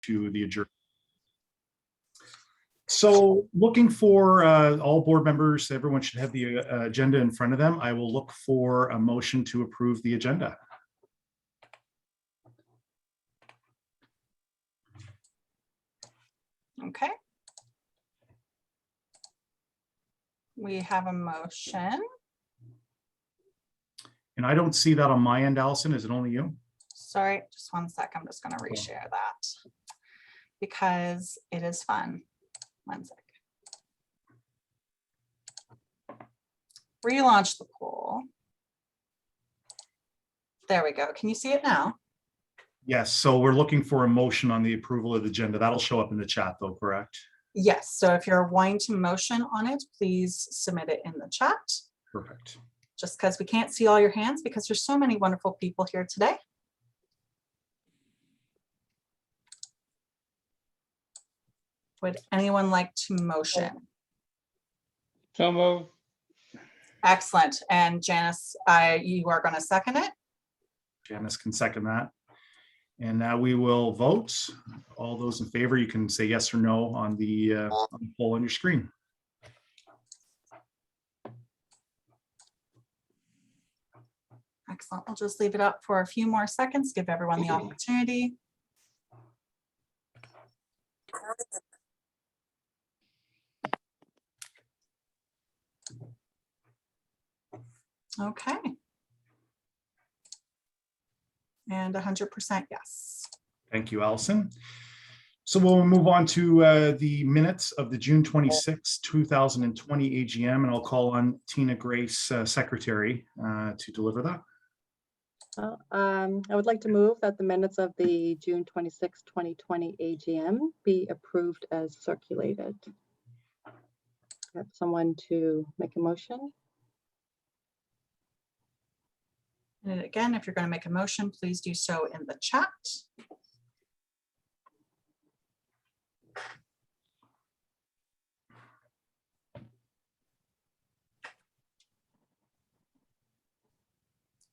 to the adjournment. So looking for all board members, everyone should have the agenda in front of them. I will look for a motion to approve the agenda. Okay. We have a motion. And I don't see that on my end, Allison. Is it only you? Sorry, just 1 sec. I'm just going to reshare that because it is fun. 1 sec. Relaunch the poll. There we go. Can you see it now? Yes. So we're looking for a motion on the approval of the agenda. That'll show up in the chat though, correct? Yes. So if you're wanting to motion on it, please submit it in the chat. Perfect. Just because we can't see all your hands because there's so many wonderful people here today. Would anyone like to motion? So moved. Excellent. And Janice, you are going to second it? Janice can second that. And now we will vote. All those in favor, you can say yes or no on the poll on your screen. Excellent. We'll just leave it up for a few more seconds, give everyone the opportunity. Okay. And 100% yes. Thank you, Allison. So we'll move on to the minutes of the June 26, 2020 AGM, and I'll call on Tina Grace, Secretary, to deliver that. I would like to move that the minutes of the June 26, 2020 AGM be approved as circulated. Have someone to make a motion? And again, if you're going to make a motion, please do so in the chat.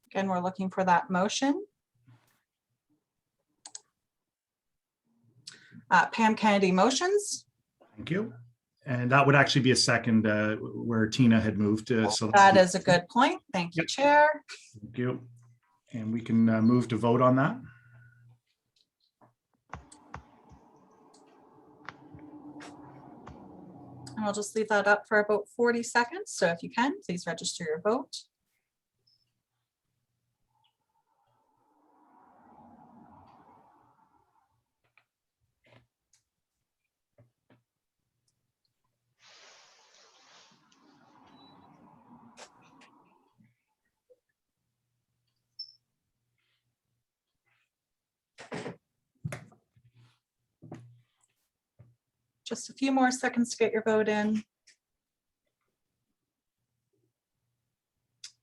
Again, we're looking for that motion. Pam Kennedy motions. Thank you. And that would actually be a second where Tina had moved. So That is a good point. Thank you, Yep. Chair. Thank you. And we can move to vote on that. And I'll just leave that up for about 40 seconds. So if you can, please register your vote. Just a few more seconds to get your vote in.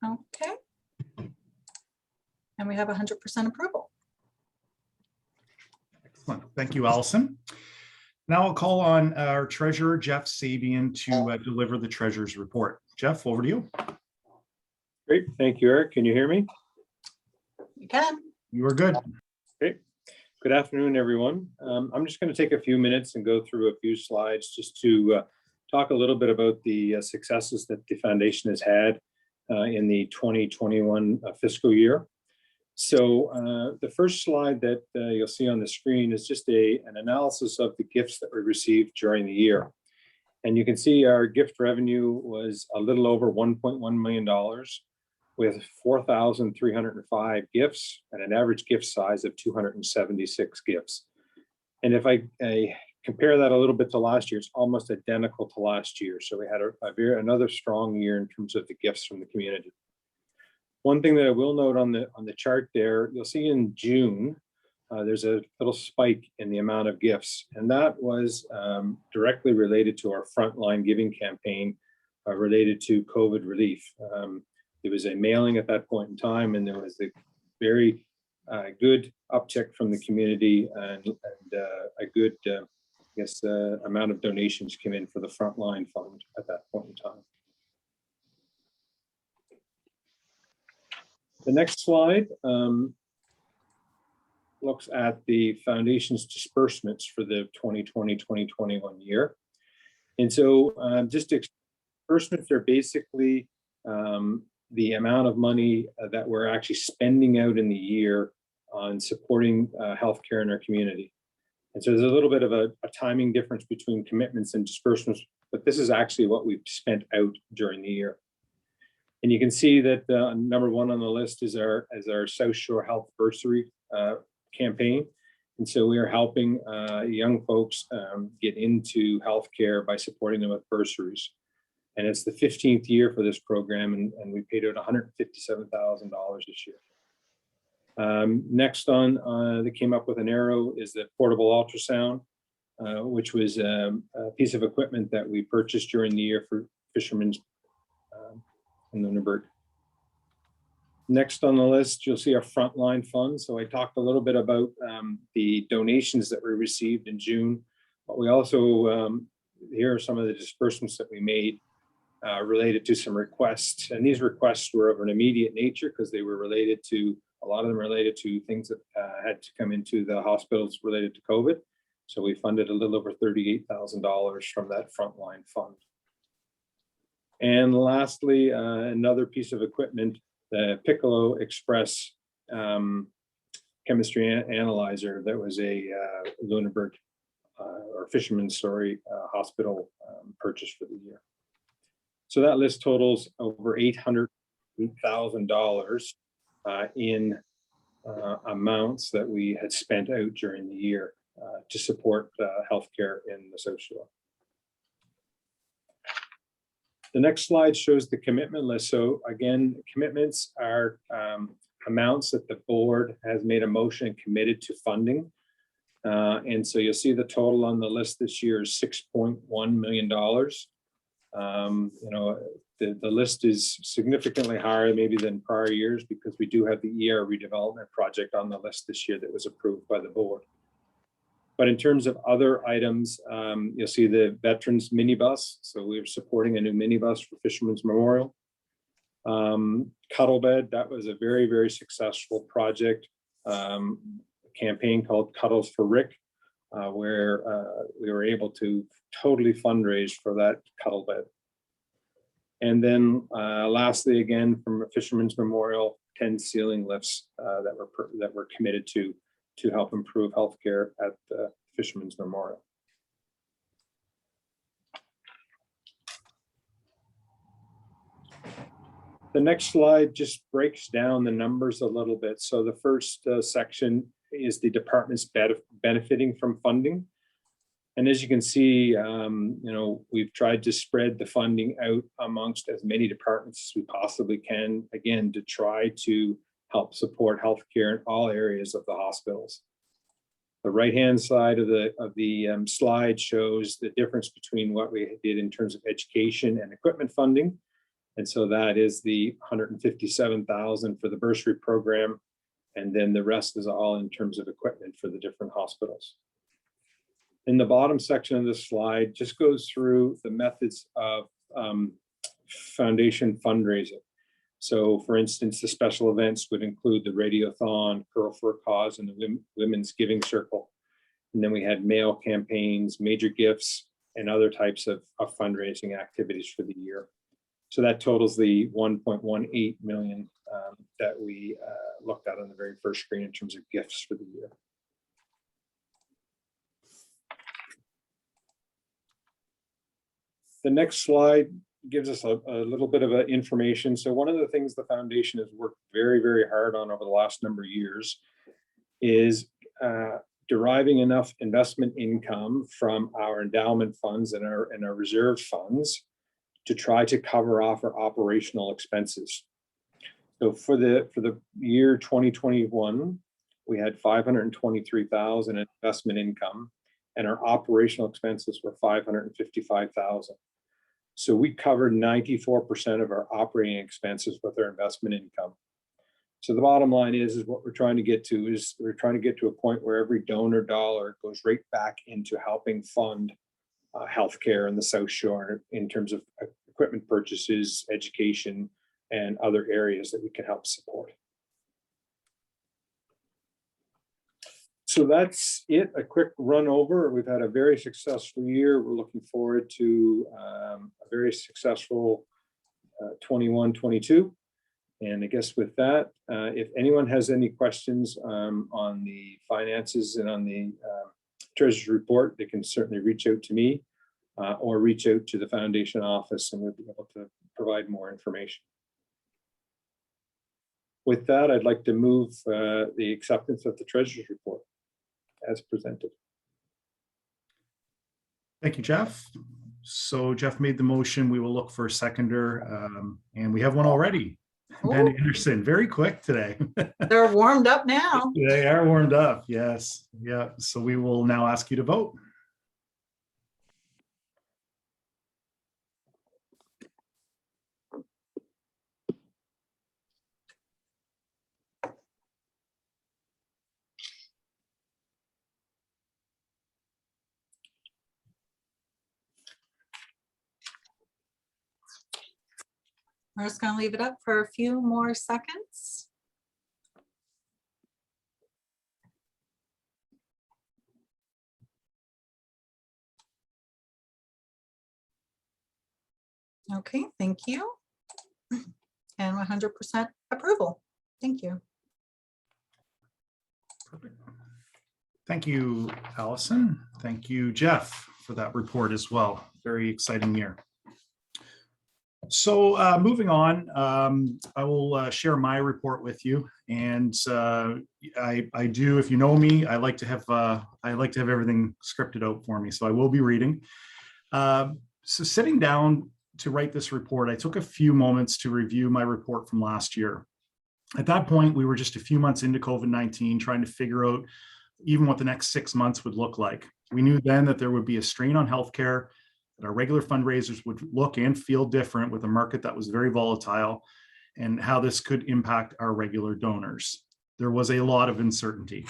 Okay. And we have 100% approval. Excellent. Thank you, Allison. Now I'll call on our treasurer, Jeff Sabian, to deliver the treasurer's report. Jeff, over to you. Great. Thank you, Eric. Can you hear me? You can. You are good. Great. Good afternoon, everyone. I'm just going to take a few minutes and go through a few slides just to talk a little bit about the successes that the foundation has had in the 2021 fiscal year. So the first slide that you'll see on the screen is just an analysis of the gifts that we received during the year. And you can see our gift revenue was a little over $1.1 million with 4,305 gifts and an average gift size of 276 gifts. And if I compare that a little bit to last year, it's almost identical to last year. So we had another strong year in terms of the gifts from the community. One thing that I will note on the chart there, you'll see in June, there's a little spike in the amount of gifts, and that was directly related to our frontline giving campaign related to COVID relief. There was a mailing at that point in time, and there was a very good uptick from the community, and a good, amount of donations came in for the frontline fund at that point in time. The next slide looks at the foundation's disbursements for the 2020-2021 year. And so just disbursements are basically the amount of money that we're actually spending out in the year on supporting healthcare in our community. And so there's a little bit of a timing difference between commitments and disbursements, but this is actually what we've spent out during the year. And you can see that number one on the list is our South Shore Health Bursary campaign. And so we are helping young folks get into healthcare by supporting them with bursaries. And it's the 15th year for this program, and we paid out $157,000 this year. Next on that came up with an arrow is the portable ultrasound, which was a piece of equipment that we purchased during the year for fishermen's in LUNENBURG. Next on the list, you'll see our frontline funds. So I talked a little bit about the donations that we received in June, but we also, here are some of the disbursements that we made related to some requests. And these requests were of an immediate nature because they were related to, a lot of them related to things that had to come into the hospitals related to COVID. So we funded a little over $38,000 from that frontline fund. And lastly, another piece of equipment, the Piccolo Express chemistry analyzer that was a LUNENBURG or Fisherman's Hospital purchase for the year. So that list totals over $800,000 in amounts that we had spent out during the year to support healthcare in the South Shore. The next slide shows the commitment list. So again, commitments are amounts that the board has made a motion and committed to funding. And so you'll see the total on the list this year is $6.1 million. You know, the list is significantly higher maybe than prior years because we do have the ER redevelopment project on the list this year that was approved by the board. But in terms of other items, you'll see the Veterans minibus. So we're supporting a new minibus for Fisherman's Memorial. Cuddle Bed, that was a very, very successful project, campaign called Cuddles for Rick, where we were able to totally fundraise for that cuddle bed. And then lastly, again, from a Fisherman's Memorial, 10 ceiling lifts that were committed to help improve healthcare at the Fisherman's Memorial. The next slide just breaks down the numbers a little bit. So the first section is the departments benefiting from funding. And as you can see, you know, we've tried to spread the funding out amongst as many departments as we possibly can, again, to try to help support healthcare in all areas of the hospitals. The right-hand side of the slide shows the difference between what we did in terms of education and equipment funding. And so that is the $157,000 for the bursary program. And then the rest is all in terms of equipment for the different hospitals. In the bottom section of this slide just goes through the methods of foundation fundraising. So for instance, the special events would include the Radiothon, Curl for a Cause, and the Women's Giving Circle. And then we had mail campaigns, major gifts, and other types of fundraising activities for the year. So that totals the 1.18 million that we looked at on the very first screen in terms of gifts for the year. The next slide gives us a little bit of information. So one of the things the foundation has worked very, very hard on over the last number of years is deriving enough investment income from our endowment funds and our reserve funds to try to cover off our operational expenses. So for the year 2021, we had $523,000 in investment income, and our operational expenses were $555,000. So we covered 94% of our operating expenses with our investment income. So the bottom line is what we're trying to get to is we're trying to get to a point where every donor dollar goes right back into helping fund healthcare in the South Shore in terms of equipment purchases, education, and other areas that we can help support. So that's it, a quick run over. We've had a very successful year. We're looking forward to a very successful 21-22. And I guess with that, if anyone has any questions on the finances and on the Treasurer's report, they can certainly reach out to me or reach out to the Foundation office, and we'll be able to provide more information. With that, I'd like to move the acceptance of the Treasurer's report as presented. Thank you, Jeff. So Jeff made the motion. We will look for a seconder, and we have one already. Ben Ooh. Anderson, very quick today. They're warmed up now. They are warmed up, yes. Yeah, so we will now ask you to vote. We're just going to leave it up for a few more seconds. Okay, thank you. And 100% approval. Thank you. Perfect. Thank you, Allison. Thank you, Jeff, for that report as well. Very exciting year. So moving on, I will share my report with you. And I do, if you know me, I like to have everything scripted out for me. So I will be reading. So sitting down to write this report, I took a few moments to review my report from last year. At that point, we were just a few months into COVID-19, trying to figure out even what the next 6 months would look like. We knew then that there would be a strain on healthcare, that our regular fundraisers would look and feel different with a market that was very volatile, and how this could impact our regular donors. There was a lot of uncertainty.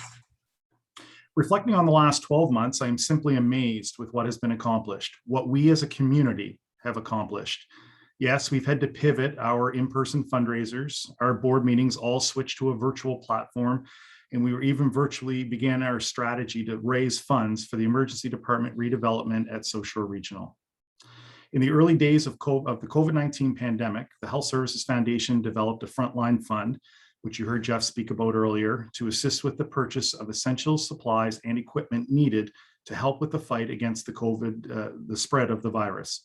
Reflecting on the last 12 months, I am simply amazed with what has been accomplished, what we as a community have accomplished. Yes, we've had to pivot our in-person fundraisers. Our board meetings all switched to a virtual platform, and we were even virtually began our strategy to raise funds for the emergency department redevelopment at South Shore Regional. In the early days of the COVID-19 pandemic, the Health Services Foundation developed a frontline fund, which you heard Jeff speak about earlier, to assist with the purchase of essential supplies and equipment needed to help with the fight against the spread of the virus.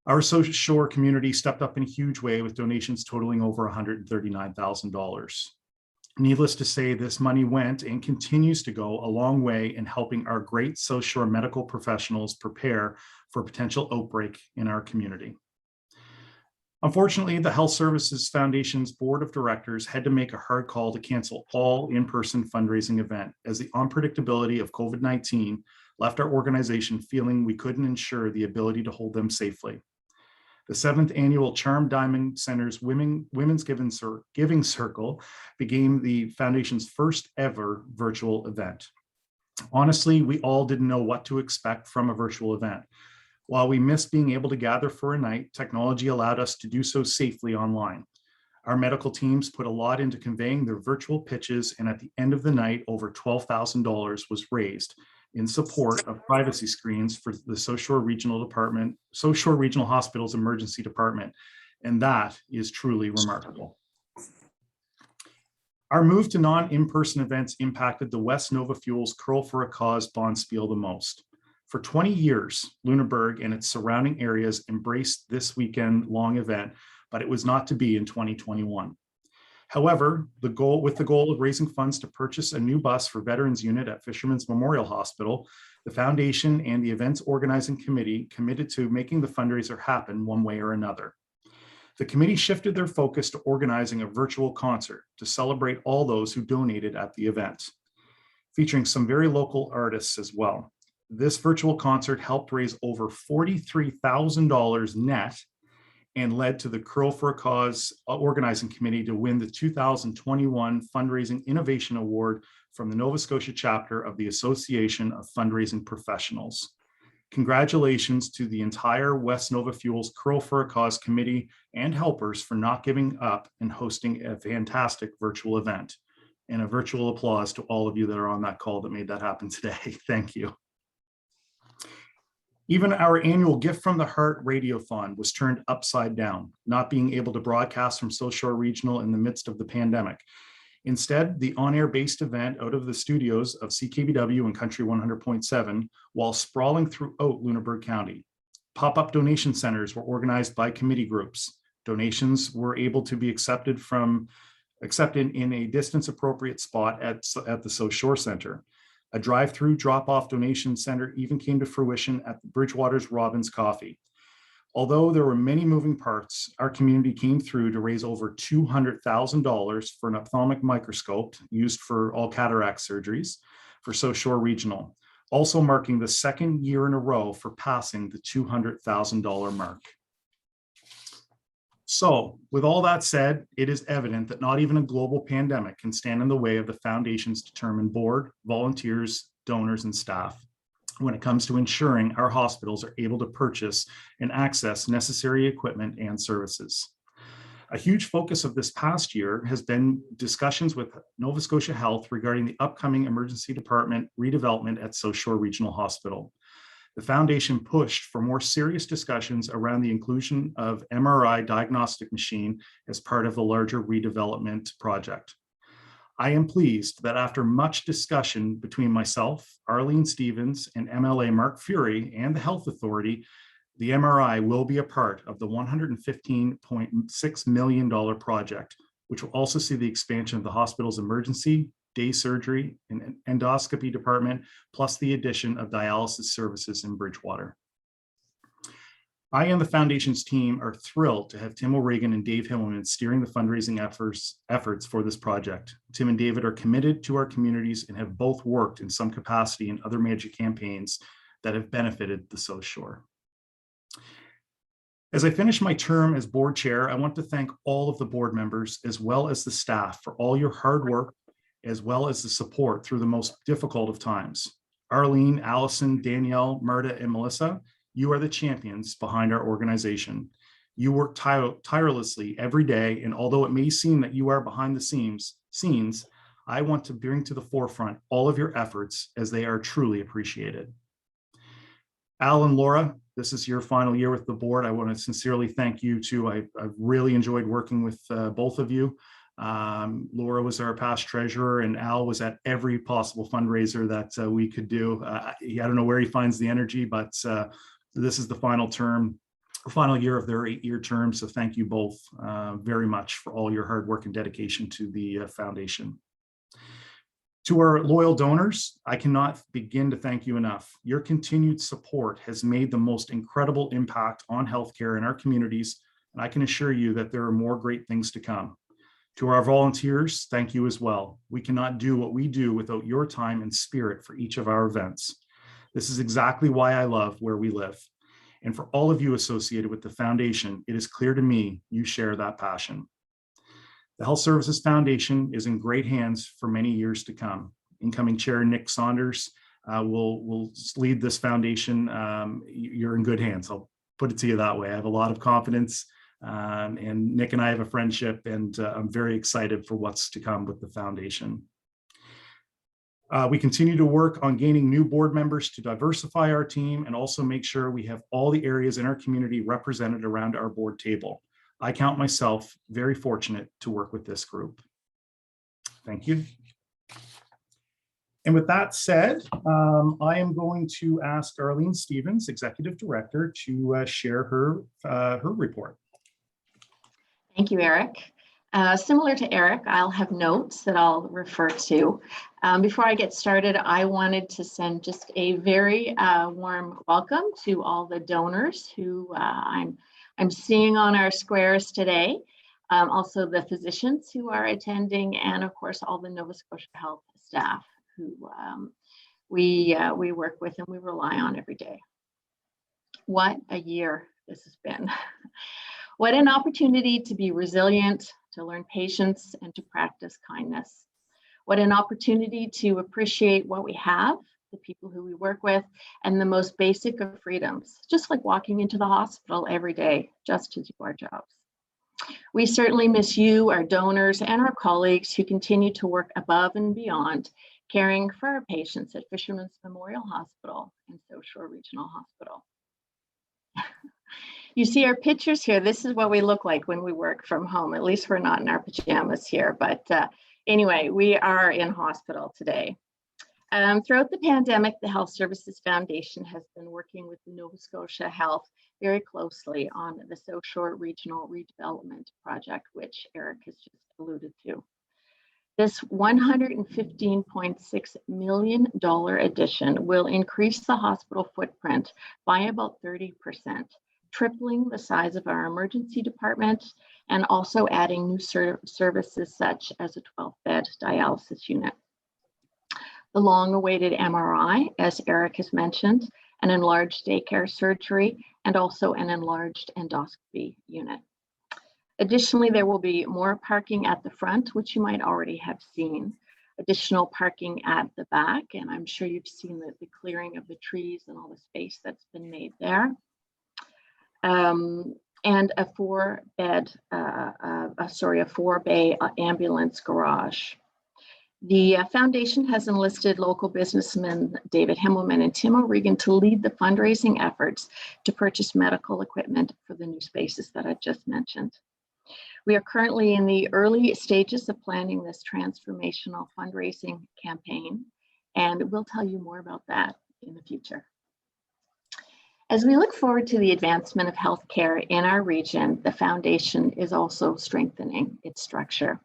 Our South Shore community stepped up in a huge way with donations totaling over $139,000. Needless to say, this money went and continues to go a long way in helping our great South Shore medical professionals prepare for a potential outbreak in our community. Unfortunately, the Health Services Foundation's board of directors had to make a hard call to cancel all in-person fundraising event, as the unpredictability of COVID-19 left our organization feeling we couldn't ensure the ability to hold them safely. The 7th annual Charm Diamond Center's Women's Giving Circle became the foundation's first ever virtual event. Honestly, we all didn't know what to expect from a virtual event. While we missed being able to gather for a night, technology allowed us to do so safely online. Our medical teams put a lot into conveying their virtual pitches, and at the end of the night, over $12,000 was raised in support of privacy screens for the South Shore Regional Hospital's emergency department. And that is truly remarkable. Our move to non-in-person events impacted the West Nova Fuels Curl for a Cause Bonspiel the most. For 20 years, Lunenburg and its surrounding areas embraced this weekend-long event, but it was not to be in 2021. However, with the goal of raising funds to purchase a new bus for Veterans Unit at Fisherman's Memorial Hospital, the foundation and the events organizing committee committed to making the fundraiser happen one way or another. The committee shifted their focus to organizing a virtual concert to celebrate all those who donated at the event, featuring some very local artists as well. This virtual concert helped raise over $43,000 net and led to the Curl for a Cause organizing committee to win the 2021 Fundraising Innovation Award from the Nova Scotia chapter of the Association of Fundraising Professionals. Congratulations to the entire West Nova Fuels Curl for a Cause committee and helpers for not giving up and hosting a fantastic virtual event. And a virtual applause to all of you that are on that call that made that happen today. Thank you. Even our annual Gift from the Heart Radiothon was turned upside down, not being able to broadcast from South Shore Regional in the midst of the pandemic. Instead, the on-air based event out of the studios of CKBW and Country 100.7, while sprawling throughout Lunenburg County. Pop-up donation centers were organized by committee groups. Donations were able to be accepted in a distance appropriate spot at the South Shore Center. A drive-through drop-off donation center even came to fruition at Bridgewater's Robbins Coffee. Although there were many moving parts, our community came through to raise over $200,000 for an ophthalmic microscope used for all cataract surgeries for South Shore Regional, also marking the second year in a row for passing the $200,000 mark. So, with all that said, it is evident that not even a global pandemic can stand in the way of the Foundation's determined board, volunteers, donors, and staff when it comes to ensuring our hospitals are able to purchase and access necessary equipment and services. A huge focus of this past year has been discussions with Nova Scotia Health regarding the upcoming emergency department redevelopment at South Shore Regional Hospital. The Foundation pushed for more serious discussions around the inclusion of MRI diagnostic machine as part of the larger redevelopment project. I am pleased that after much discussion between myself, Arlene Stevens, and MLA Mark Fury and the Health Authority, the MRI will be a part of the $115.6 million project, which will also see the expansion of the hospital's emergency, day surgery, and endoscopy department, plus the addition of dialysis services in Bridgewater. I and the Foundation's team are thrilled to have Tim O'Regan and Dave Himmelman steering the fundraising efforts for this project. Tim and David are committed to our communities and have both worked in some capacity in other major campaigns that have benefited the South Shore. As I finish my term as board chair, I want to thank all of the board members as well as the staff for all your hard work, as well as the support through the most difficult of times. Arlene, Allison, Danielle, Marta, and Melissa, you are the champions behind our organization. You work tirelessly every day, and although it may seem that you are behind the scenes, I want to bring to the forefront all of your efforts as they are truly appreciated. Al and Laura, this is your final year with the board. I want to sincerely thank you too. I've really enjoyed working with both of you. Laura was our past treasurer, and Al was at every possible fundraiser that we could do. I don't know where he finds the energy, but this is the final year of their 8-year term. So thank you both very much for all your hard work and dedication to the foundation. To our loyal donors, I cannot begin to thank you enough. Your continued support has made the most incredible impact on healthcare in our communities, and I can assure you that there are more great things to come. To our volunteers, thank you as well. We cannot do what we do without your time and spirit for each of our events. This is exactly why I love where we live. And for all of you associated with the foundation, it is clear to me you share that passion. The Health Services Foundation is in great hands for many years to come. Incoming Chair Nick Saunders will lead this foundation. You're in good hands. I'll put it to you that way. I have a lot of confidence, and Nick and I have a friendship, and I'm very excited for what's to come with the foundation. We continue to work on gaining new board members to diversify our team and also make sure we have all the areas in our community represented around our board table. I count myself very fortunate to work with this group. Thank you. And with that said, I am going to ask Arlene Stevens, Executive Director, to share her report. Thank you, Eric. Similar to Eric, I'll have notes that I'll refer to. Before I get started, I wanted to send just a very warm welcome to all the donors who I'm seeing on our squares today. Also the physicians who are attending, and of course all the Nova Scotia Health staff who we work with and we rely on every day. What a year this has been. What an opportunity to be resilient, to learn patience, and to practice kindness. What an opportunity to appreciate what we have, the people who we work with, and the most basic of freedoms, just like walking into the hospital every day just to do our jobs. We certainly miss you, our donors, and our colleagues who continue to work above and beyond, caring for our patients at Fisherman's Memorial Hospital and South Shore Regional Hospital. You see our pictures here. This is what we look like when we work from home. At least we're not in our pajamas here, but anyway, we are in hospital today. Throughout the pandemic, the Health Services Foundation has been working with Nova Scotia Health very closely on the South Shore Regional Redevelopment Project, which Eric has just alluded to. This $115.6 million addition will increase the hospital footprint by about 30%, tripling the size of our emergency department and also adding new services such as a 12-bed dialysis unit. The long-awaited MRI, as Eric has mentioned, an enlarged daycare surgery, and also an enlarged endoscopy unit. Additionally, there will be more parking at the front, which you might already have seen. Additional parking at the back, and I'm sure you've seen the clearing of the trees and all the space that's been made there. And a four-bay ambulance garage. The foundation has enlisted local businessmen David Himmelman and Tim O'Regan to lead the fundraising efforts to purchase medical equipment for the new spaces that I just mentioned. We are currently in the early stages of planning this transformational fundraising campaign, and we'll tell you more about that in the future. As we look forward to the advancement of healthcare in our region, the foundation is also strengthening its structure.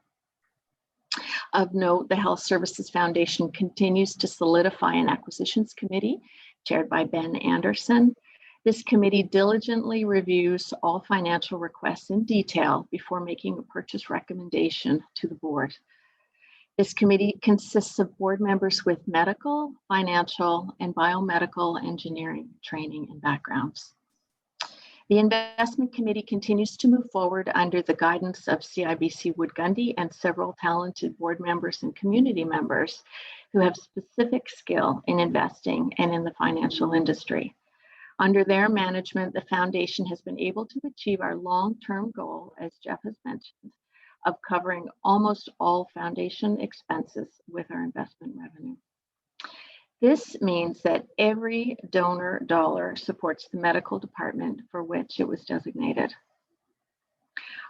Of note, the Health Services Foundation continues to solidify an acquisitions committee chaired by Ben Anderson. This committee diligently reviews all financial requests in detail before making a purchase recommendation to the board. This committee consists of board members with medical, financial, and biomedical engineering training and backgrounds. The investment committee continues to move forward under the guidance of CIBC Wood Gundy and several talented board members and community members who have specific skill in investing and in the financial industry. Under their management, the foundation has been able to achieve our long-term goal, as Jeff has mentioned, of covering almost all foundation expenses with our investment revenue. This means that every donor dollar supports the medical department for which it was designated.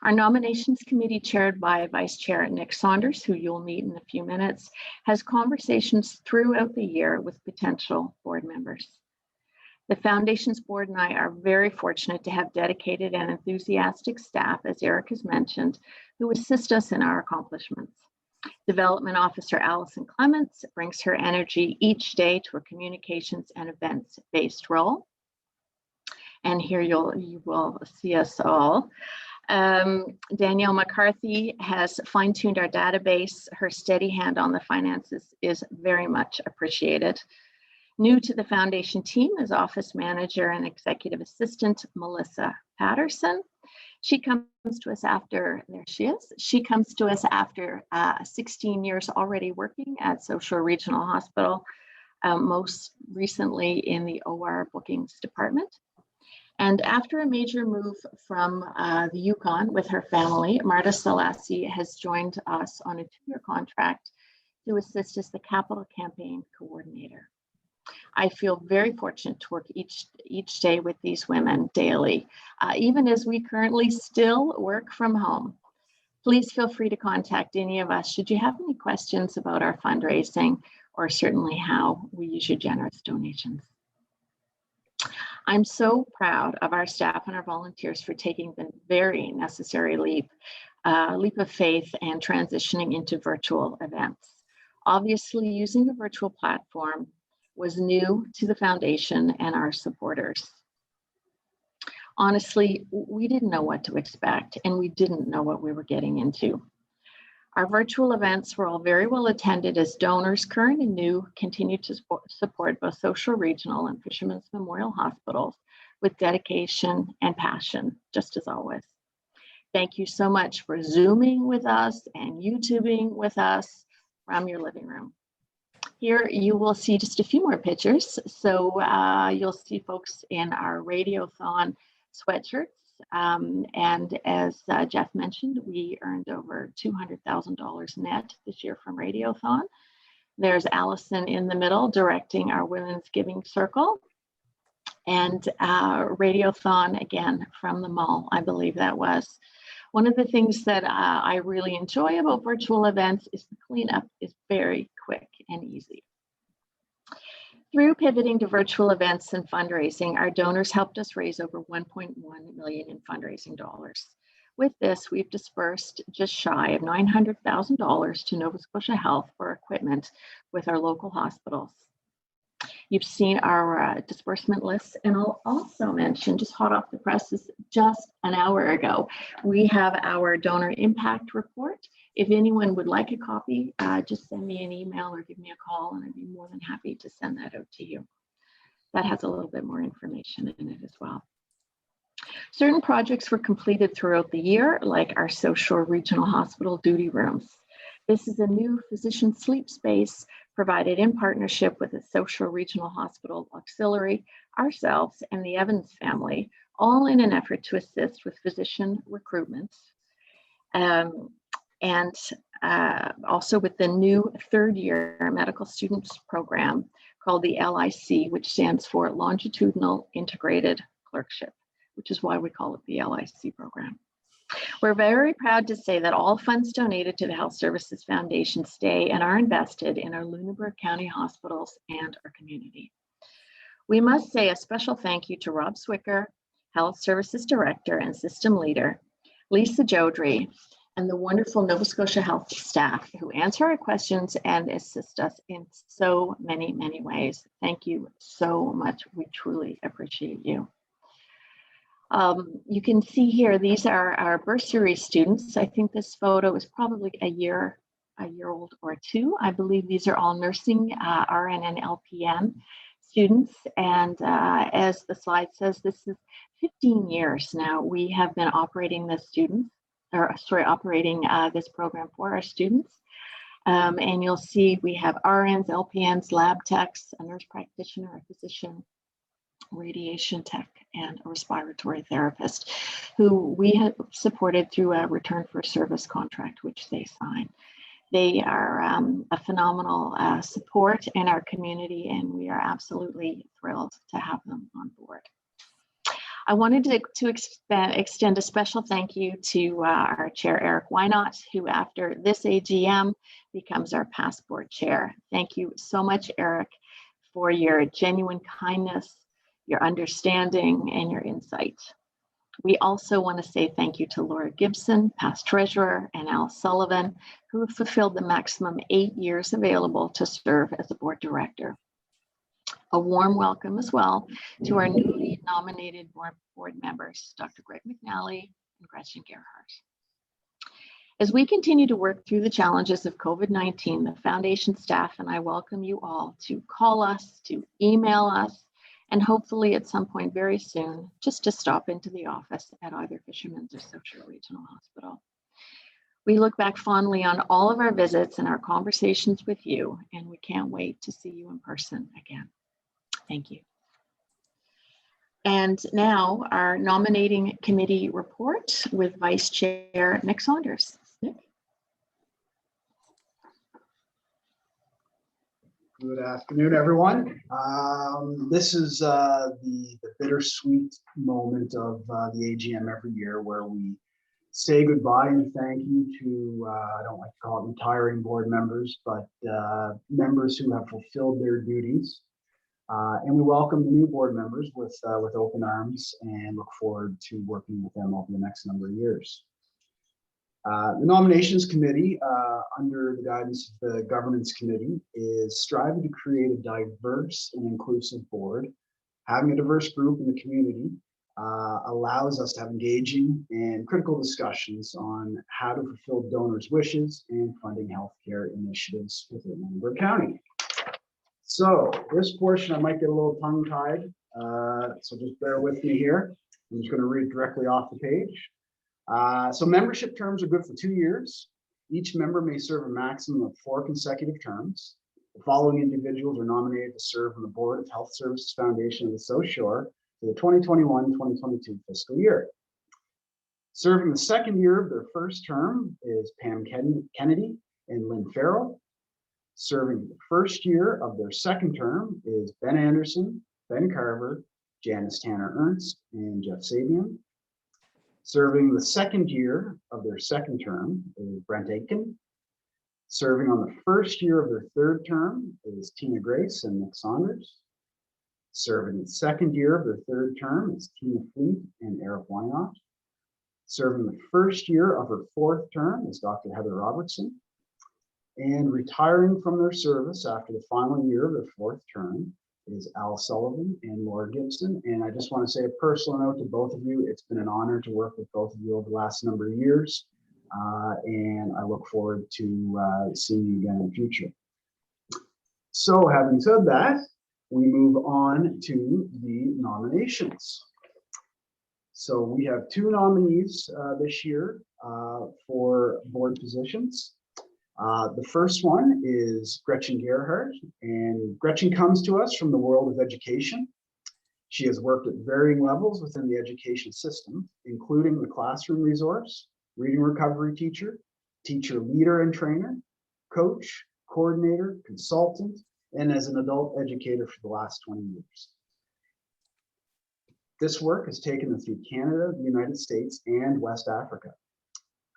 Our nominations committee, chaired by Vice Chair Nick Saunders, who you'll meet in a few minutes, has conversations throughout the year with potential board members. The Foundation's board and I are very fortunate to have dedicated and enthusiastic staff, as Eric has mentioned, who assist us in our accomplishments. Development Officer Allison Clements brings her energy each day to a communications and events-based role. And here you will see us all. Danielle McCarthy has fine-tuned our database. Her steady hand on the finances is very much appreciated. New to the foundation team is Office Manager and Executive Assistant Melissa Patterson. She comes to us after, there she is. She comes to us after 16 years already working at South Shore Regional Hospital, most recently in the OR bookings department. And after a major move from the Yukon with her family, Marta Selassie has joined us on a 2-year contract to assist as the capital campaign coordinator. I feel very fortunate to work each day with these women daily, even as we currently still work from home. Please feel free to contact any of us should you have any questions about our fundraising or certainly how we use your generous donations. I'm so proud of our staff and our volunteers for taking the very necessary leap of faith and transitioning into virtual events. Obviously, using a virtual platform was new to the foundation and our supporters. Honestly, we didn't know what to expect and we didn't know what we were getting into. Our virtual events were all very well attended as donors, current and new, continued to support both South Shore Regional and Fisherman's Memorial Hospitals with dedication and passion, just as always. Thank you so much for Zooming with us and YouTubing with us from your living room. Here you will see just a few more pictures. So you'll see folks in our Radiothon sweatshirts And as Jeff mentioned, we earned over $200,000 net this year from Radiothon. There's Allison in the middle directing our Women's Giving Circle. And Radiothon, again, from the mall, I believe that was. One of the things that I really enjoy about virtual events is the cleanup is very quick and easy. Through pivoting to virtual events and fundraising, our donors helped us raise over $1.1 million in fundraising dollars. With this, we've dispersed just shy of $900,000 to Nova Scotia Health for equipment with our local hospitals. You've seen our disbursement lists, and I'll also mention, just hot off the presses, just an hour ago, we have our donor impact report. If anyone would like a copy, just send me an email or give me a call, and I'd be more than happy to send that out to you. That has a little bit more information in it as well. Certain projects were completed throughout the year, like our South Shore Regional Hospital duty rooms. This is a new physician sleep space provided in partnership with the South Shore Regional Hospital Auxiliary, ourselves, and the Evans family, all in an effort to assist with physician recruitment. And also with the new third-year medical students program called the LIC, which stands for Longitudinal Integrated Clerkship, which is why we call it the LIC program. We're very proud to say that all funds donated to the Health Services Foundation stay and are invested in our Lunenburg County hospitals and our community. We must say a special thank you to Rob Swicker, Health Services Director and System Leader, Lisa Jodry, and the wonderful Nova Scotia Health staff who answer our questions and assist us in so many, many ways. Thank you so much. We truly appreciate you. You can see here, these are our bursary students. I think this photo is probably a year old or two. I believe these are all nursing, RN and LPN students. And as the slide says, this is 15 years now. We have been operating this this program for our students. And you'll see we have RNs, LPNs, lab techs, a nurse practitioner, a physician, radiation tech, and a respiratory therapist who we have supported through a return for service contract, which they sign. They are a phenomenal support in our community, and we are absolutely thrilled to have them on board. I wanted to extend a special thank you to our chair, Eric Wynot, who after this AGM becomes our passport chair. Thank you so much, Eric, for your genuine kindness, your understanding, and your insight. We also want to say thank you to Laura Gibson, past treasurer, and Al Sullivan, who have fulfilled the maximum 8 years available to serve as a board director. A warm welcome as well to our newly nominated board members, Dr. Greg McNally and Gretchen Gerhardt. As we continue to work through the challenges of COVID-19, the foundation staff and I welcome you all to call us, to email us, and hopefully at some point very soon, just to stop into the office at either Fisherman's or South Shore Regional Hospital. We look back fondly on all of our visits and our conversations with you, and we can't wait to see you in person again. Thank you. And now our nominating committee report with Vice Chair Nick Saunders. Nick. Good afternoon, everyone. This is the bittersweet moment of the AGM every year where we say goodbye and thank you to, I don't like to call it retiring board members, but members who have fulfilled their duties. And we welcome the new board members with open arms and look forward to working with them over the next number of years. The nominations committee, under the guidance of the governance committee, is striving to create a diverse and inclusive board. Having a diverse group in the community allows us to have engaging and critical discussions on how to fulfill donors' wishes and funding healthcare initiatives within Lunenburg County. So this portion I might get a little tongue-tied, so just bear with me here. I'm just going to read directly off the page. So membership terms are good for 2 years. Each member may serve a maximum of 4 consecutive terms. The following individuals are nominated to serve on the board of Health Services Foundation of the South Shore for the 2021-2022 fiscal year. Serving the second year of their first term is Pam Kennedy and Lynn Farrell. Serving the first year of their second term is Ben Anderson, Ben Carver, Janice Tanner Ernst, and Jeff Sabian. Serving the second year of their second term is Brent Aitken. Serving on the first year of their third term is Tina Grace and Nick Saunders. Serving the second year of their third term is Tina Fleet and Eric Wynot. Serving the first year of her fourth term is Dr. Heather Robertson. And retiring from their service after the final year of their fourth term is Al Sullivan and Laura Gibson. And I just want to say a personal note to both of you. It's been an honor to work with both of you over the last number of years. And I look forward to seeing you again in the future. So having said that, we move on to the nominations. So we have two nominees this year for board positions. The first one is Gretchen Gerhardt, and Gretchen comes to us from the world of education. She has worked at varying levels within the education system, including the classroom resource, reading recovery teacher, teacher leader and trainer, coach, coordinator, consultant, and as an adult educator for the last 20 years. This work has taken her through Canada, the United States, and West Africa.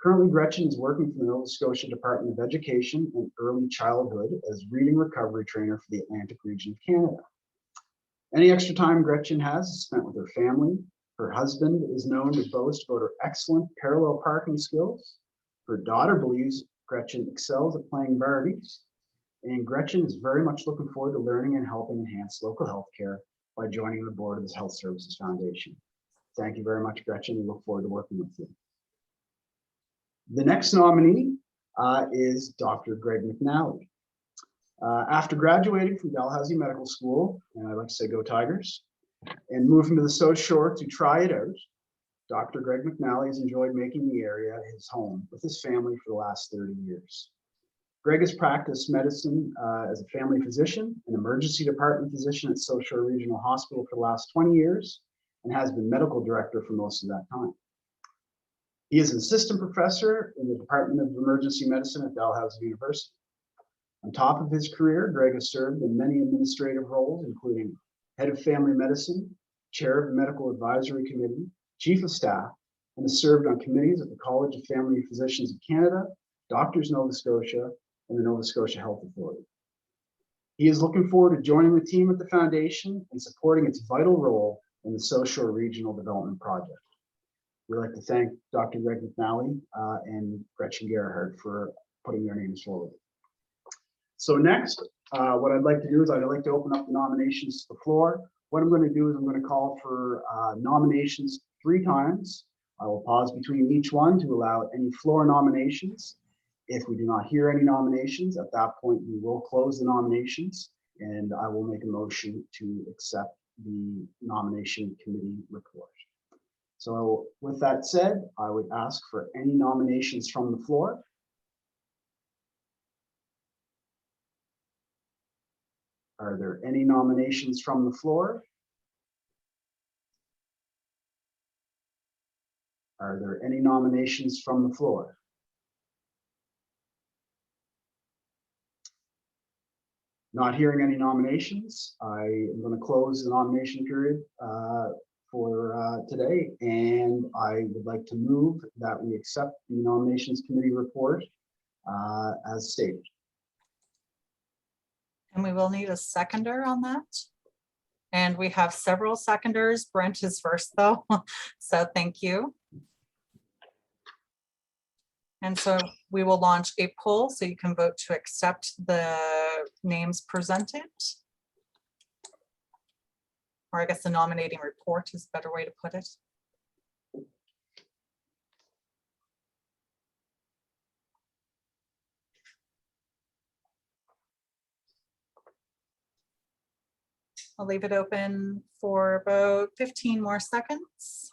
Currently, Gretchen is working for the Nova Scotia Department of Education and Early Childhood as reading recovery trainer for the Atlantic region of Canada. Any extra time Gretchen has is spent with her family. Her husband is known to boast about her excellent parallel parking skills. Her daughter believes Gretchen excels at playing Barbies. And Gretchen is very much looking forward to learning and helping enhance local health care by joining the board of the Health Services Foundation. Thank you very much, Gretchen. We look forward to working with you. The next nominee is Dr. Greg McNally. After graduating from Dalhousie Medical School, and I'd like to say go Tigers, and moving to the South Shore to try it out, Dr. Greg McNally has enjoyed making the area his home with his family for the last 30 years. Greg has practiced medicine as a family physician, an emergency department physician at South Shore Regional Hospital for the last 20 years, and has been medical director for most of that time. He is an assistant professor in the Department of Emergency Medicine at Dalhousie University. On top of his career, Greg has served in many administrative roles, including head of family medicine, chair of the medical advisory committee, chief of staff, and has served on committees at the College of Family Physicians of Canada, Doctors Nova Scotia, and the Nova Scotia Health Authority. He is looking forward to joining the team at the foundation and supporting its vital role in the South Shore Regional Development Project. We'd like to thank Dr. Greg McNally and Gretchen Gerhardt for putting their names forward. So next, what I'd like to do is I'd like to open up the nominations to the floor. What I'm going to do is I'm going to call for nominations 3 times. I will pause between each one to allow any floor nominations. If we do not hear any nominations, at that point, we will close the nominations and I will make a motion to accept the nomination committee report. So with that said, I would ask for any nominations from the floor. Are there any nominations from the floor? Are there any nominations from the floor? Not hearing any nominations, I am going to close the nomination period for today, and I would like to move that we accept the nominations committee report as stated. And we will need a seconder on that. And we have several seconders. Brent is first though, so thank you. And so we will launch a poll so you can vote to accept the names presented. Or I guess the nominating report is a better way to put it. I'll leave it open for about 15 more seconds.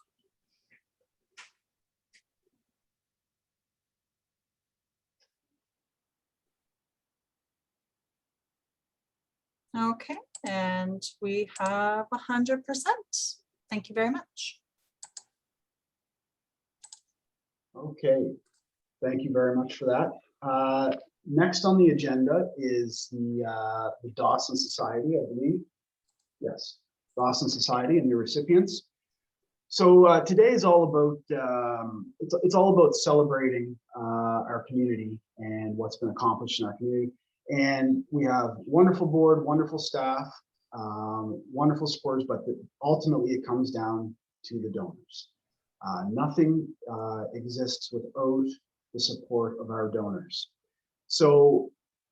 Okay, and we have 100%. Thank you very much. Okay, thank you very much for that. Next on the agenda is the Dawson Society, I believe. Yes, Dawson Society and your recipients. So today is all about, it's all about celebrating our community and what's been accomplished in our community. And we have wonderful board, wonderful staff, wonderful supporters, but ultimately it comes down to the donors. Nothing exists without the support of our donors. So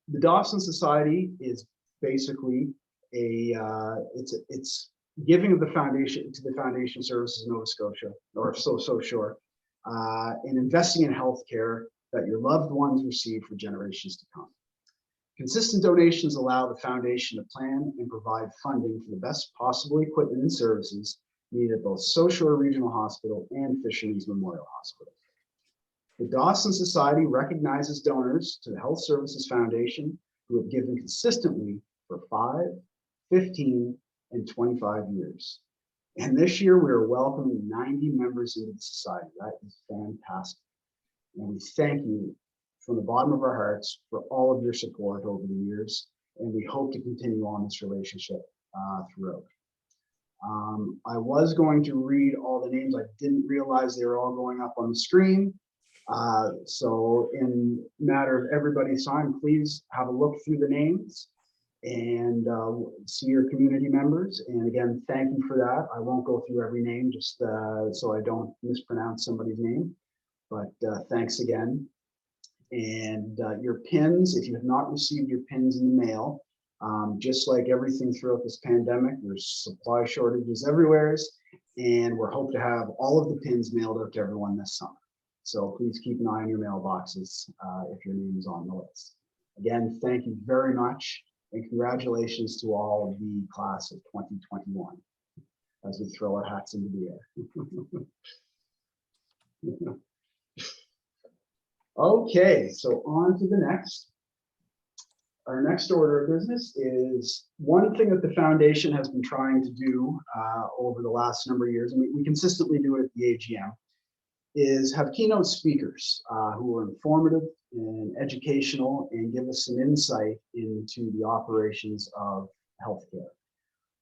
the Dawson Society is basically it's giving of the foundation to the Foundation Services of Nova Scotia, or so short, and investing in healthcare that your loved ones receive for generations to come. Consistent donations allow the foundation to plan and provide funding for the best possible equipment and services needed at both South Regional Hospital and Fisherman's Memorial Hospital. The Dawson Society recognizes donors to the Health Services Foundation who have given consistently for 5, 15, and 25 years. And this year we are welcoming 90 members into the society. That is fantastic. And we thank you from the bottom of our hearts for all of your support over the years. And we hope to continue on this relationship throughout. I was going to read all the names. I didn't realize they were all going up on the screen. So in matter of everybody's time, please have a look through the names and see your community members. And again, thank you for that. I won't go through every name just so I don't mispronounce somebody's name, but thanks again. And your pins, if you have not received your pins in the mail, just like everything throughout this pandemic, there's supply shortages everywhere, and we're hoping to have all of the pins mailed out to everyone this summer. So please keep an eye on your mailboxes if your name is on the list. Again, thank you very much, and congratulations to all of the class of 2021 as we throw our hats into the air. Okay, so on to the next. Our next order of business is one thing that the foundation has been trying to do over the last number of years, and we consistently do it at the AGM, is have keynote speakers who are informative and educational and give us some insight into the operations of healthcare.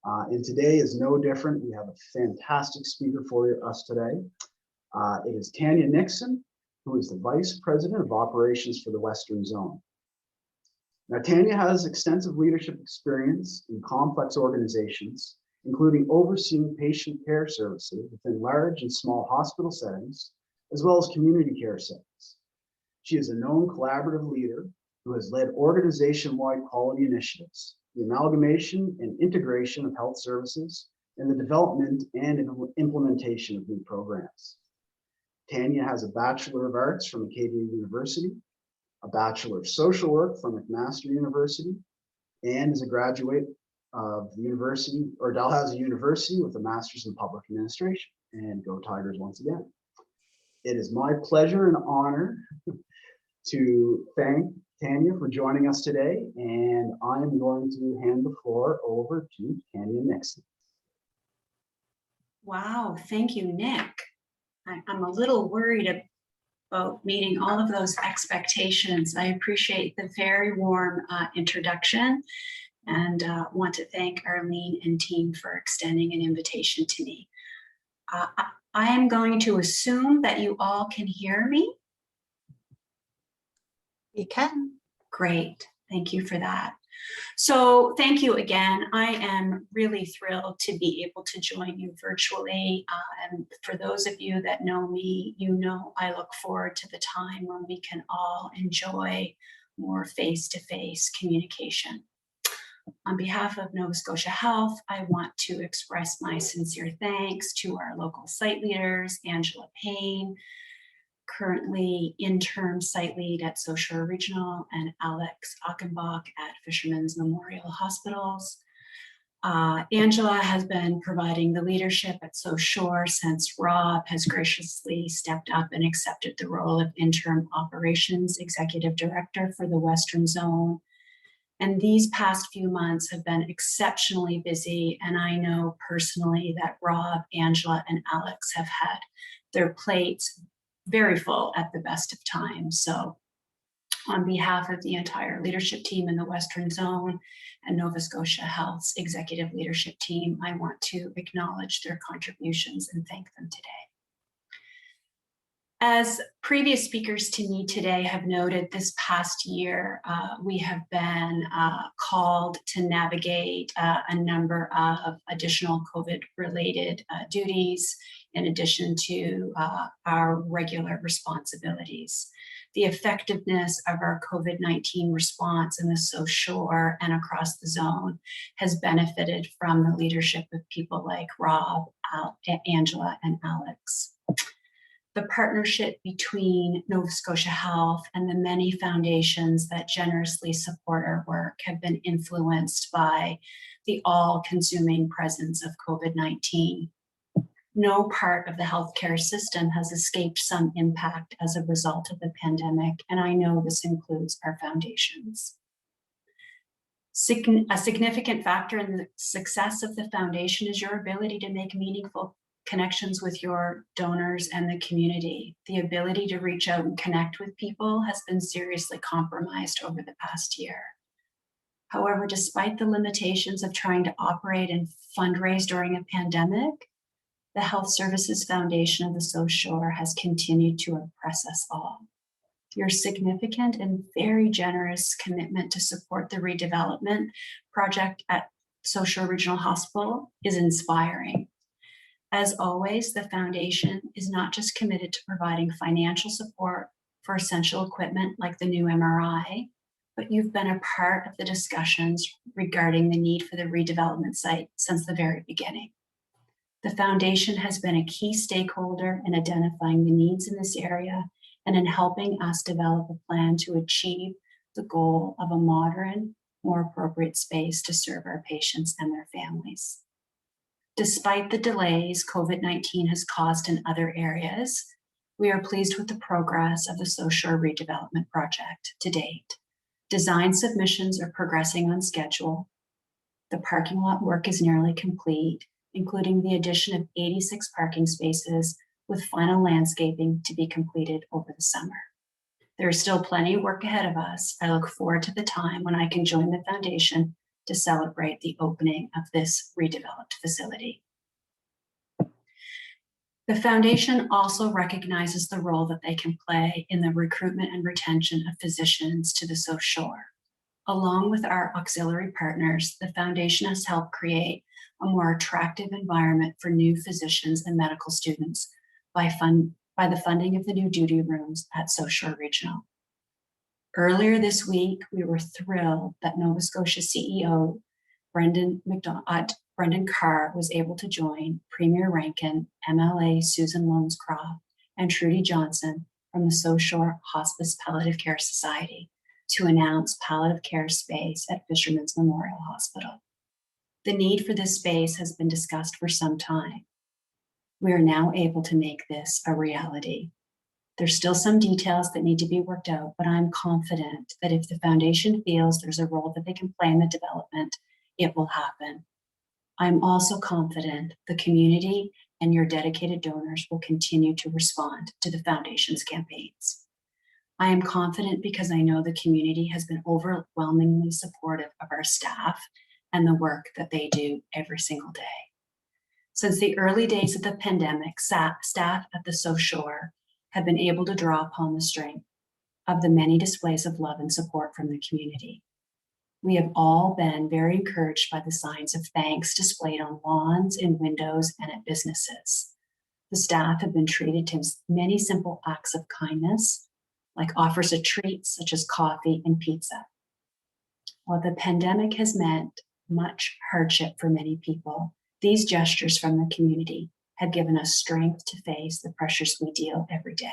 And today is no different. We have a fantastic speaker for us today. It is Tanya Nixon, who is the Vice President of Operations for the Western Zone. Now, Tanya has extensive leadership experience in complex organizations, including overseeing patient care services within large and small hospital settings, as well as community care settings. She is a known collaborative leader who has led organization-wide quality initiatives, the amalgamation and integration of health services, and the development and implementation of new programs. Tanya has a Bachelor of Arts from Acadia University, a Bachelor of Social Work from McMaster University, and is a graduate of the university, or Dalhousie University, with a Master's in Public Administration. And go Tigers once again. It is my pleasure and honor to thank Tanya for joining us today, and I am going to hand the floor over to Tanya Nixon. Wow, thank you, Nick. I'm a little worried about meeting all of those expectations. I appreciate the very warm introduction, and want to thank Arlene and team for extending an invitation to me. I am going to assume that you all can hear me. You can. Great, thank you for that. So thank you again. I am really thrilled to be able to join you virtually. And for those of you that know me, you know I look forward to the time when we can all enjoy more face-to-face communication. On behalf of Nova Scotia Health, I want to express my sincere thanks to our local site leaders, Angela Payne, currently interim site lead at South Shore Regional, and Alex Achenbach at Fisherman's Memorial Hospitals. Angela has been providing the leadership at South Shore since Rob has graciously stepped up and accepted the role of interim operations executive director for the Western Zone. And these past few months have been exceptionally busy, and I know personally that Rob, Angela, and Alex have had their plates very full at the best of times. So on behalf of the entire leadership team in the Western Zone and Nova Scotia Health's executive leadership team, I want to acknowledge their contributions and thank them today. As previous speakers to me today have noted, this past year, we have been called to navigate a number of additional COVID-related duties, in addition to our regular responsibilities. The effectiveness of our COVID-19 response in the South Shore and across the zone has benefited from the leadership of people like Rob, Angela, and Alex. The partnership between Nova Scotia Health and the many foundations that generously support our work have been influenced by the all-consuming presence of COVID-19. No part of the healthcare system has escaped some impact as a result of the pandemic, and I know this includes our foundations. A significant factor in the success of the foundation is your ability to make meaningful connections with your donors and the community. The ability to reach out and connect with people has been seriously compromised over the past year. However, despite the limitations of trying to operate and fundraise during a pandemic, the Health Services Foundation of the South Shore has continued to impress us all. Your significant and very generous commitment to support the redevelopment project at South Shore Regional Hospital is inspiring. As always, the foundation is not just committed to providing financial support for essential equipment like the new MRI, but you've been a part of the discussions regarding the need for the redevelopment site since the very beginning. The foundation has been a key stakeholder in identifying the needs in this area and in helping us develop a plan to achieve the goal of a modern, more appropriate space to serve our patients and their families. Despite the delays COVID-19 has caused in other areas, we are pleased with the progress of the South Shore redevelopment project to date. Design submissions are progressing on schedule. The parking lot work is nearly complete, including the addition of 86 parking spaces with final landscaping to be completed over the summer. There is still plenty of work ahead of us. I look forward to the time when I can join the foundation to celebrate the opening of this redeveloped facility. The foundation also recognizes the role that they can play in the recruitment and retention of physicians to the South Shore. Along with our auxiliary partners, the foundation has helped create a more attractive environment for new physicians and medical students by the funding of the new duty rooms at South Shore Regional. Earlier this week, we were thrilled that Nova Scotia CEO Brendan Carr was able to join Premier Rankin, MLA Susan Lonescroft, and Trudy Johnson from the South Shore Hospice Palliative Care Society to announce palliative care space at Fisherman's Memorial Hospital. The need for this space has been discussed for some time. We are now able to make this a reality. There's still some details that need to be worked out, but I'm confident that if the foundation feels there's a role that they can play in the development, it will happen. I'm also confident the community and your dedicated donors will continue to respond to the foundation's campaigns. I am confident because I know the community has been overwhelmingly supportive of our staff and the work that they do every single day. Since the early days of the pandemic, staff at the South Shore have been able to draw upon the strength of the many displays of love and support from the community. We have all been very encouraged by the signs of thanks displayed on lawns, in windows, and at businesses. The staff have been treated to many simple acts of kindness, like offers of treats such as coffee and pizza. While the pandemic has meant much hardship for many people, these gestures from the community have given us strength to face the pressures we deal every day.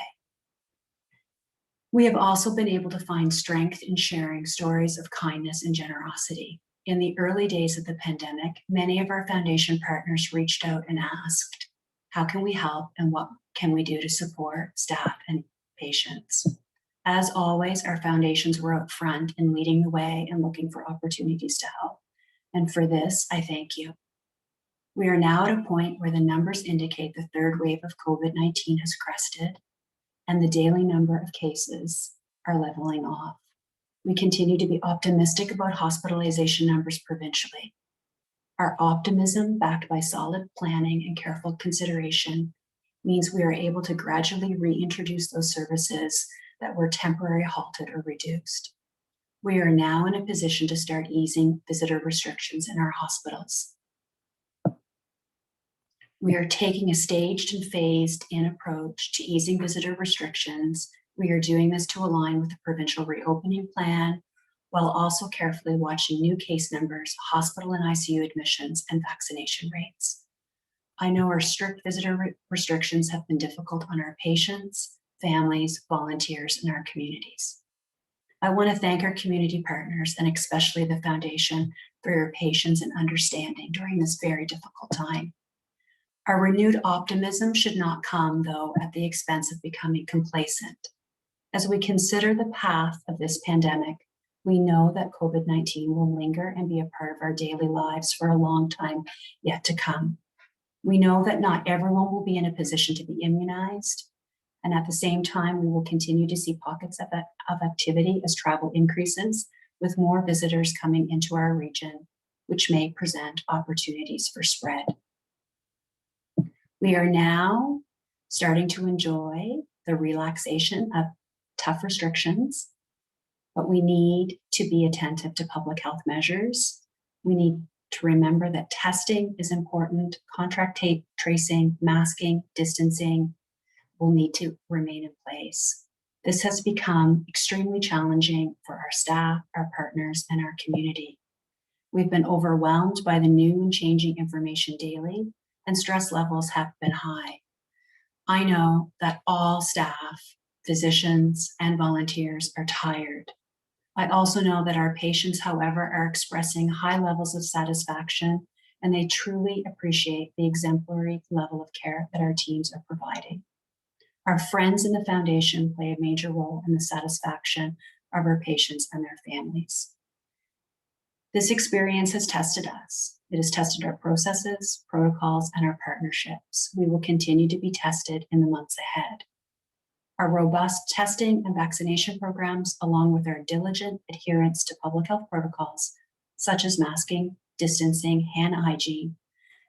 We have also been able to find strength in sharing stories of kindness and generosity. In the early days of the pandemic, many of our foundation partners reached out and asked, how can we help and what can we do to support staff and patients? As always, our foundations were out front in leading the way and looking for opportunities to help. And for this, I thank you. We are now at a point where the numbers indicate the third wave of COVID-19 has crested. and the daily number of cases are leveling off. We continue to be optimistic about hospitalization numbers provincially. Our optimism, backed by solid planning and careful consideration, means we are able to gradually reintroduce those services that were temporarily halted or reduced. We are now in a position to start easing visitor restrictions in our hospitals. We are taking a staged and phased in approach to easing visitor restrictions. We are doing this to align with the provincial reopening plan, while also carefully watching new case numbers, hospital and ICU admissions, and vaccination rates. I know our strict visitor restrictions have been difficult on our patients, families, volunteers, and our communities. I want to thank our community partners and especially the Foundation for your patience and understanding during this very difficult time. Our renewed optimism should not come, though, at the expense of becoming complacent. As we consider the path of this pandemic, we know that COVID-19 will linger and be a part of our daily lives for a long time yet to come. We know that not everyone will be in a position to be immunized, and at the same time, we will continue to see pockets of activity as travel increases, with more visitors coming into our region, which may present opportunities for spread. We are now starting to enjoy the relaxation of tough restrictions, but we need to be attentive to public health measures. We need to remember that testing is important, contact tracing, masking, distancing will need to remain in place. This has become extremely challenging for our staff, our partners, and our community. We've been overwhelmed by the new and changing information daily, and stress levels have been high. I know that all staff, physicians, and volunteers are tired. I also know that our patients, however, are expressing high levels of satisfaction, and they truly appreciate the exemplary level of care that our teams are providing. Our friends in the Foundation play a major role in the satisfaction of our patients and their families. This experience has tested us. It has tested our processes, protocols, and our partnerships. We will continue to be tested in the months ahead. Our robust testing and vaccination programs, along with our diligent adherence to public health protocols, such as masking, distancing, hand hygiene,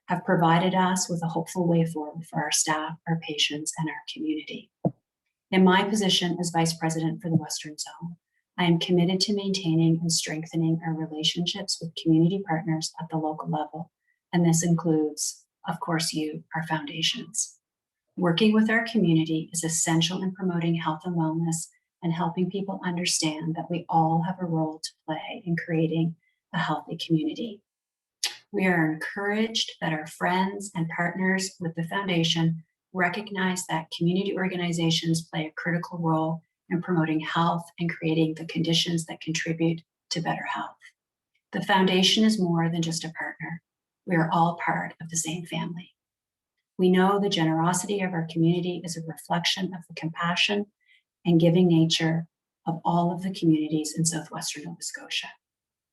have provided us with a hopeful way forward for our staff, our patients, and our community. In my position as Vice President for the Western Zone, I am committed to maintaining and strengthening our relationships with community partners at the local level, and this includes, of course, you, our foundations. Working with our community is essential in promoting health and wellness and helping people understand that we all have a role to play in creating a healthy community. We are encouraged that our friends and partners with the Foundation recognize that community organizations play a critical role in promoting health and creating the conditions that contribute to better health. The Foundation is more than just a partner. We are all part of the same family. We know the generosity of our community is a reflection of the compassion and giving nature of all of the communities in southwestern Nova Scotia.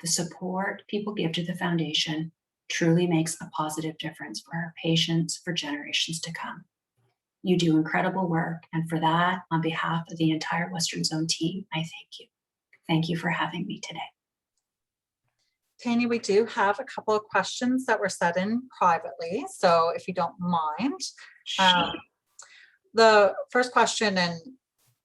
The support people give to the Foundation truly makes a positive difference for our patients for generations to come. You do incredible work, and for that, on behalf of the entire Western Zone team, I thank you. Thank you for having me today. Tanya, we do have a couple of questions that were sent in privately, so if you don't mind. The first question, and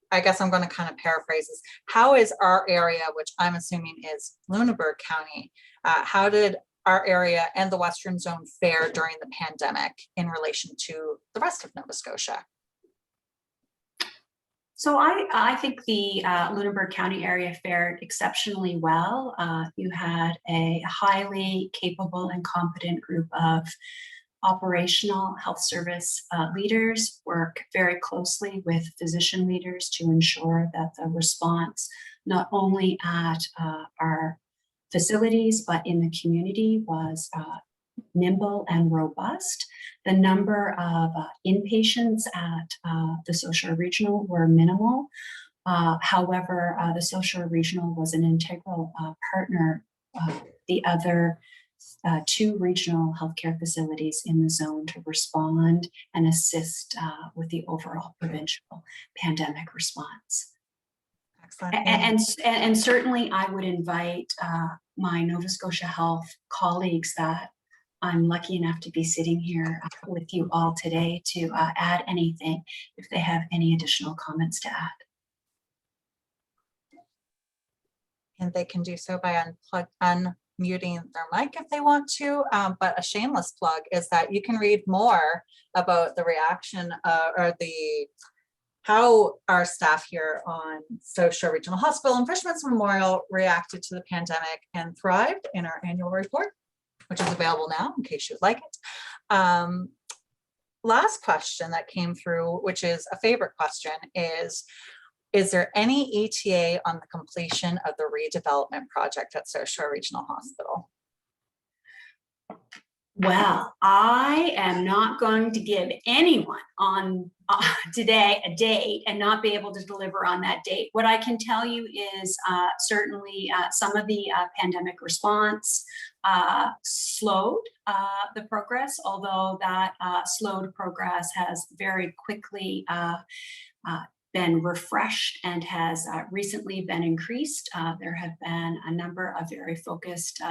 I guess I'm going to kind of paraphrase this, how is our area, which I'm assuming is Lunenburg County, how did our area and the Western Zone fare during the pandemic in relation to the rest of Nova Scotia? So I think the Lunenburg County area fared exceptionally well. You had a highly capable and competent group of operational health service leaders work very closely with physician leaders to ensure that the response, not only at our facilities, but in the community, was nimble and robust. The number of inpatients at the Social Regional were minimal. However, the Social Regional was an integral partner. The other 2 regional healthcare facilities in the zone to respond and assist with the overall provincial pandemic response. Excellent. And certainly I would invite my Nova Scotia Health colleagues that I'm lucky enough to be sitting here with you all today to add anything if they have any additional comments to add. And they can do so by unmuting their mic if they want to. But a shameless plug is that you can read more about the reaction or how our staff here on South Shore Regional Hospital and Fisherman's Memorial reacted to the pandemic and thrived in our annual report, which is available now in case you'd like it. Last question that came through, which is a favorite question, is there any ETA on the completion of the redevelopment project at South Shore Regional Hospital? Well, I am not going to give anyone on today a date and not be able to deliver on that date. What I can tell you is certainly some of the pandemic response slowed the progress, although that slowed progress has very quickly been refreshed and has recently been increased. There have been a number of very focused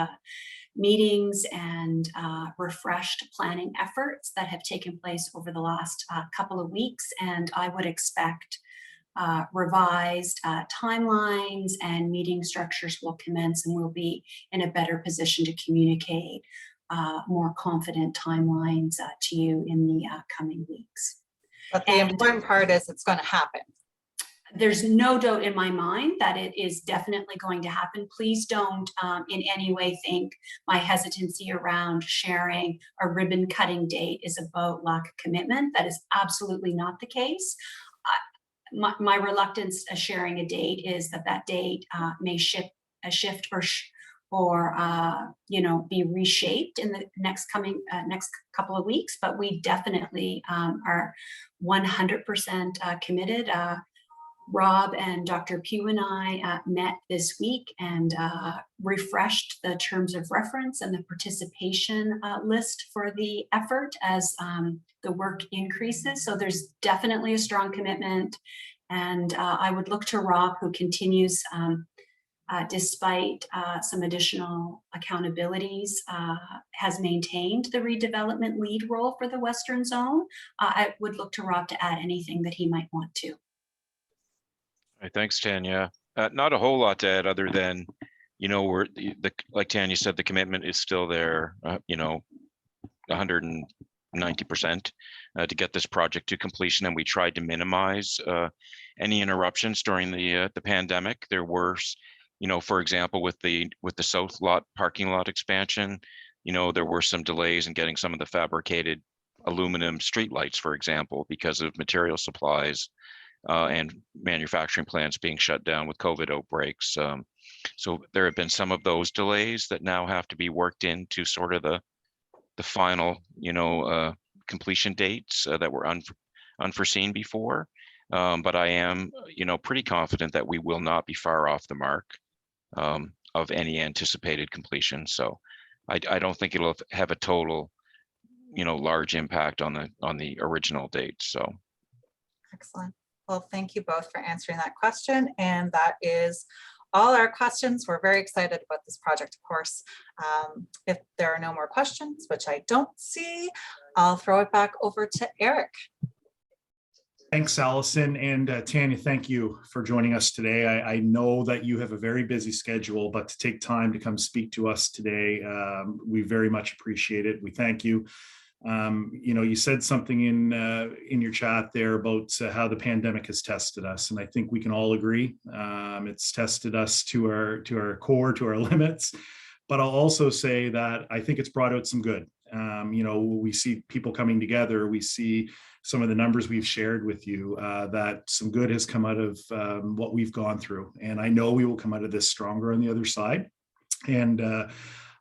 meetings and refreshed planning efforts that have taken place over the last couple of weeks. And I would expect revised timelines and meeting structures will commence, and we'll be in a better position to communicate more confident timelines to you in the coming weeks. But the important part is it's going to happen. There's no doubt in my mind that it is definitely going to happen. Please don't in any way think my hesitancy around sharing a ribbon cutting date is about lack of commitment. That is absolutely not the case. My reluctance of sharing a date is that date may shift or be reshaped in the next couple of weeks, but we definitely are 100% committed. Rob and Dr. Pugh and I met this week and refreshed the terms of reference and the participation list for the effort as the work increases. So there's definitely a strong commitment, and I would look to Rob, who continues despite some additional accountabilities, has maintained the redevelopment lead role for the Western Zone. I would look to Rob to add anything that he might want to. All right, thanks, Tanya. Not a whole lot to add other than, like Tanya said, the commitment is still there, 190% to get this project to completion, and we tried to minimize any interruptions during the pandemic. There were, for example, with the south lot parking lot expansion, there were some delays in getting some of the fabricated aluminum streetlights, for example, because of material supplies and manufacturing plants being shut down with COVID outbreaks. So there have been some of those delays that now have to be worked into sort of the final, completion dates that were unforeseen before. But I am, pretty confident that we will not be far off the mark of any anticipated completion. So I don't think it'll have a total, large impact on the original date. So. Excellent. Well, thank you both for answering that question. And that is all our questions. We're very excited about this project, of course. If there are no more questions, which I don't see, I'll throw it back over to Eric. Thanks, Allison. And Tanya, thank you for joining us today. I know that you have a very busy schedule, but to take time to come speak to us today, we very much appreciate it. We thank you. You said something in your chat there about how the pandemic has tested us, and I think we can all agree it's tested us to our core, to our limits. But I'll also say that I think it's brought out some good. We see people coming together. We see some of the numbers we've shared with you, that some good has come out of what we've gone through, and I know we will come out of this stronger on the other side. And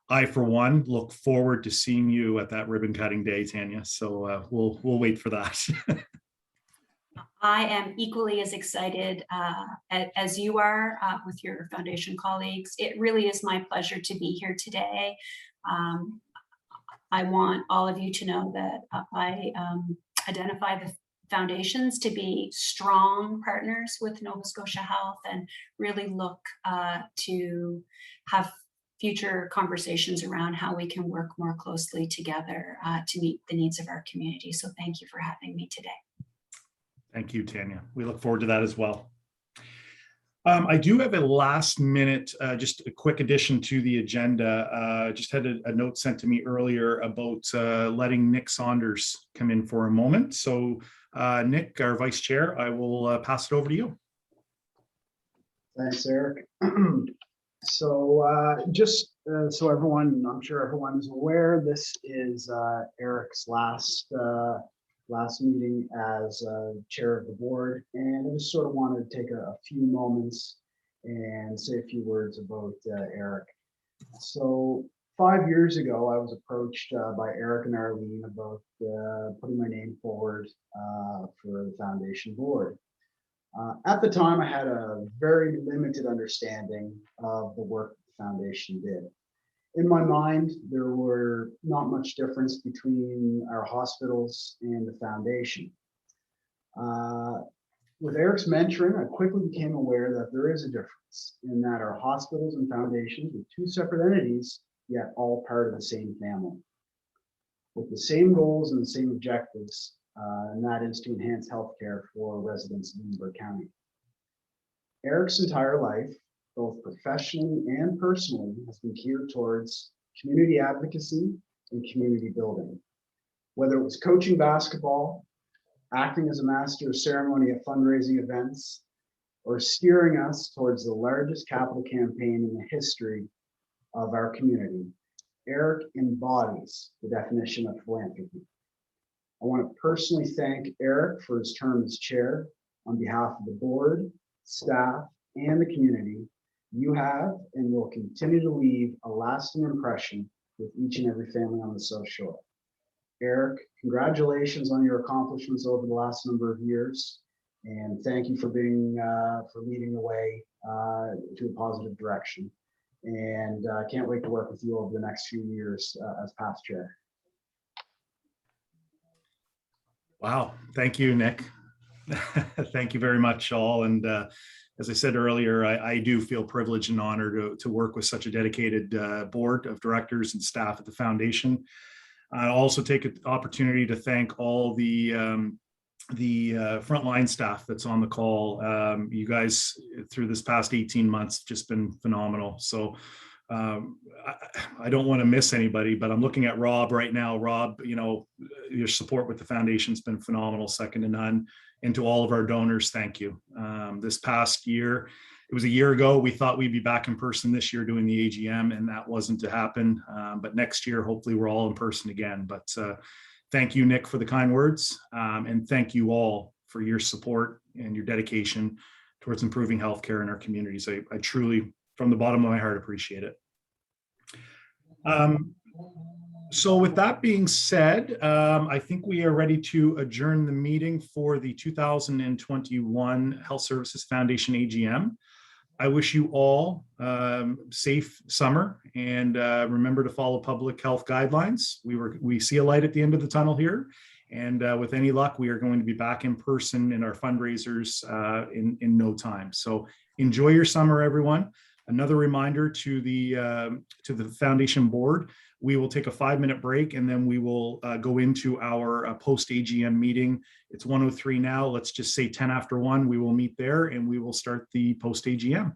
I, for one, look forward to seeing you at that ribbon cutting day, Tanya. So we'll wait for that. I am equally as excited as you are with your foundation colleagues. It really is my pleasure to be here today. I want all of you to know that I identify the foundations to be strong partners with Nova Scotia Health and really look to have future conversations around how we can work more closely together to meet the needs of our community. So thank you for having me today. Thank you, Tanya. We look forward to that as well. I do have a last minute, just a quick addition to the agenda. Just had a note sent to me earlier about letting Nick Saunders come in for a moment. So Nick, our vice chair, I will pass it over to you. Thanks, Eric. So just so everyone, I'm sure everyone is aware, this is Eric's last meeting as chair of the board, and I just sort of wanted to take a few moments and say a few words about Eric. So 5 years ago, I was approached by Eric and Arlene about putting my name forward for the foundation board. At the time, I had a very limited understanding of the work the foundation did. In my mind, there were not much difference between our hospitals and the foundation. With Eric's mentoring, I quickly became aware that there is a difference in that our hospitals and foundations are two separate entities, yet all part of the same family, with the same goals and the same objectives, and that is to enhance healthcare for residents in Lunenburg County. Eric's entire life, both professionally and personally, has been geared towards community advocacy and community building. Whether it was coaching basketball, acting as a master of ceremony at fundraising events, or steering us towards the largest capital campaign in the history of our community, Eric embodies the definition of philanthropy. I want to personally thank Eric for his term as chair. On behalf of the board, staff, and the community, you have and will continue to leave a lasting impression with each and every family on the South Shore. Eric, congratulations on your accomplishments over the last number of years, and thank you for leading the way to a positive direction. And I can't wait to work with you over the next few years as past chair. Wow. Thank you, Nick. Thank you very much, all. And as I said earlier, I do feel privileged and honored to work with such a dedicated board of directors and staff at the foundation. I also take an opportunity to thank all the frontline staff that's on the call. You guys, through this past 18 months, just been phenomenal. So I don't want to miss anybody, but I'm looking at Rob right now. Rob, you know, your support with the foundation's been phenomenal, second to none. And to all of our donors, thank you. This past year, it was a year ago, we thought we'd be back in person this year doing the AGM, and that wasn't to happen. But next year, hopefully we're all in person again. But thank you, Nick, for the kind words. And thank you all for your support and your dedication towards improving healthcare in our communities. I truly, from the bottom of my heart, appreciate it. So with that being said, I think we are ready to adjourn the meeting for the 2021 Health Services Foundation AGM. I wish you all safe summer, and remember to follow public health guidelines. We see a light at the end of the tunnel here, and with any luck, we are going to be back in person in our fundraisers in no time. So enjoy your summer, everyone. Another reminder to the foundation board: we will take a 5-minute break, and then we will go into our post-AGM meeting. It's 1:03 now. Let's just say 10 after 1. We will meet there, and we will start the post-AGM.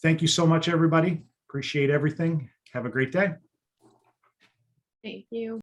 Thank you so much, everybody. Appreciate everything. Have a great day. Thank you.